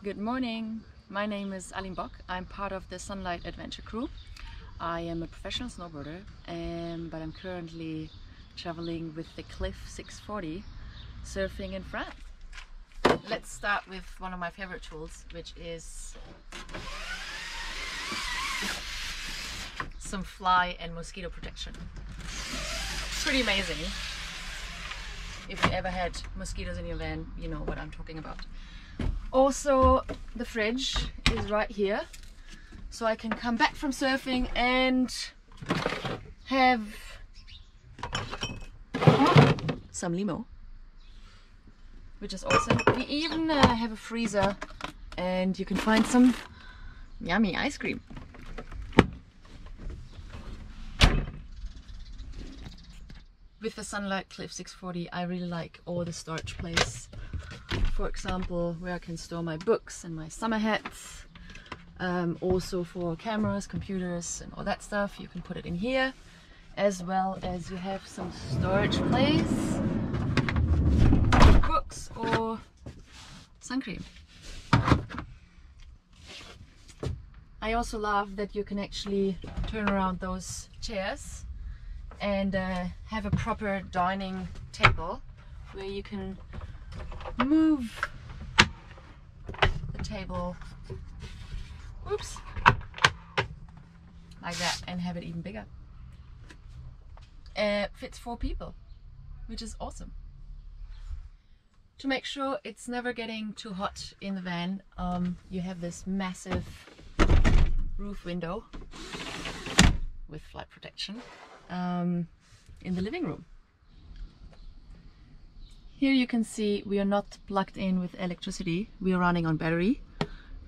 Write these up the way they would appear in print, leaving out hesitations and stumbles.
Good morning, my name is Aline Bock. I'm part of the Sunlight Adventure crew. I am a professional snowboarder, but I'm currently traveling with the Cliff 640 surfing in France. Let's start with one of my favorite tools, which is some fly and mosquito protection. Pretty amazing. If you ever had mosquitoes in your van, you know what I'm talking about. Also, the fridge is right here, so I can come back from surfing and have some limo, which is awesome. We even have a freezer, and you can find some yummy ice cream. With the Sunlight Cliff 640, I really like all the storage place. For example, where I can store my books and my summer hats. Also for cameras, computers and all that stuff, you can put it in here. As well as you have some storage place for books or sun cream. I also love that you can actually turn around those chairs and have a proper dining table where you can move the table, oops, like that, and have it even bigger. Fits 4 people, which is awesome. To make sure it's never getting too hot in the van, you have this massive roof window with flight protection in the living room. Here you can see we are not plugged in with electricity. We are running on battery,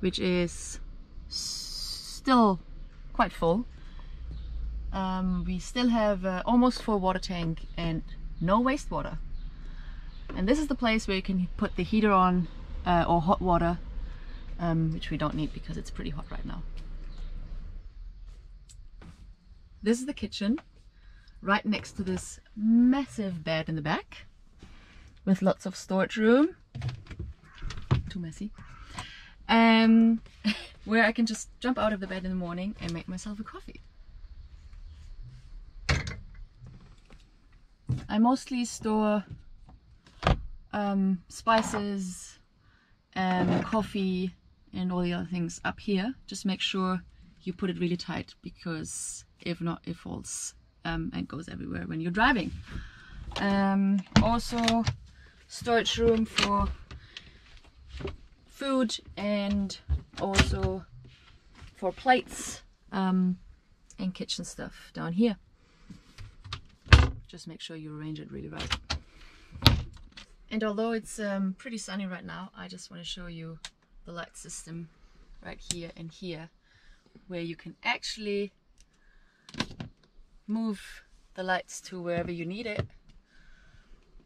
which is still quite full. We still have almost full water tank and no wastewater. And this is the place where you can put the heater on or hot water, which we don't need because it's pretty hot right now. This is the kitchen, right next to this massive bed in the back, with lots of storage room. Too messy. Where I can just jump out of the bed in the morning and make myself a coffee. I mostly store spices and coffee and all the other things up here. Just make sure you put it really tight, because if not, it falls and goes everywhere when you're driving. Also, storage room for food and also for plates and kitchen stuff down here. Just make sure you arrange it really right. And although it's pretty sunny right now, I just want to show you the light system right here and here, where you can actually move the lights to wherever you need it.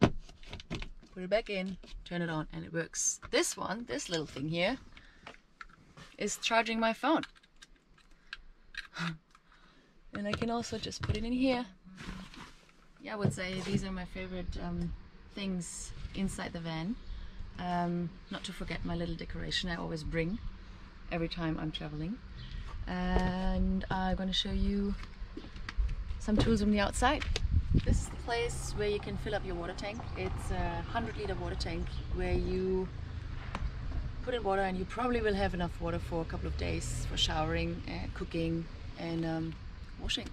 Put it back in, turn it on, and it works. This one, this little thing here, is charging my phone. And I can also just put it in here. Yeah, I would say these are my favorite things inside the van. Not to forget my little decoration I always bring every time I'm traveling. And I'm going to show you some tools from the outside. This is the place where you can fill up your water tank. It's a 100-liter water tank where you put in water, and you probably will have enough water for a couple of days for showering, cooking and washing.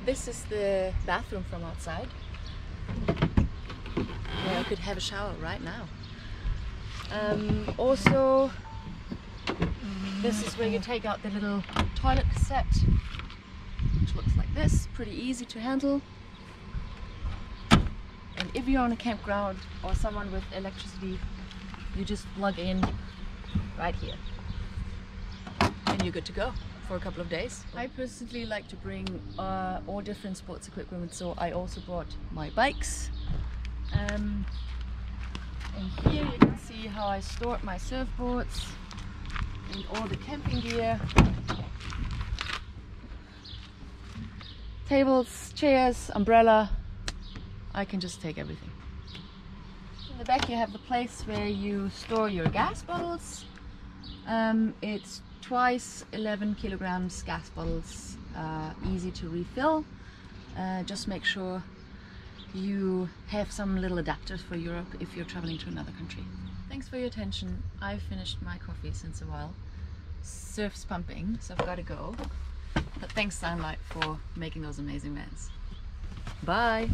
This is the bathroom from outside, where I could have a shower right now. Also, this is where you take out the little toilet cassette, which looks like this, pretty easy to handle. And if you're on a campground or someone with electricity, you just plug in right here and you're good to go for a couple of days. I personally like to bring all different sports equipment, so I also brought my bikes. And here you can see how I stored my surfboards and all the camping gear. Tables, chairs, umbrella. I can just take everything. In the back you have the place where you store your gas bottles, It's twice 11 kilograms gas bottles, easy to refill. Just make sure you have some little adapters for Europe if you're traveling to another country. Thanks for your attention. I've finished my coffee since a while. Surf's pumping, so I've got to go. But thanks Sunlight for making those amazing vans. Bye!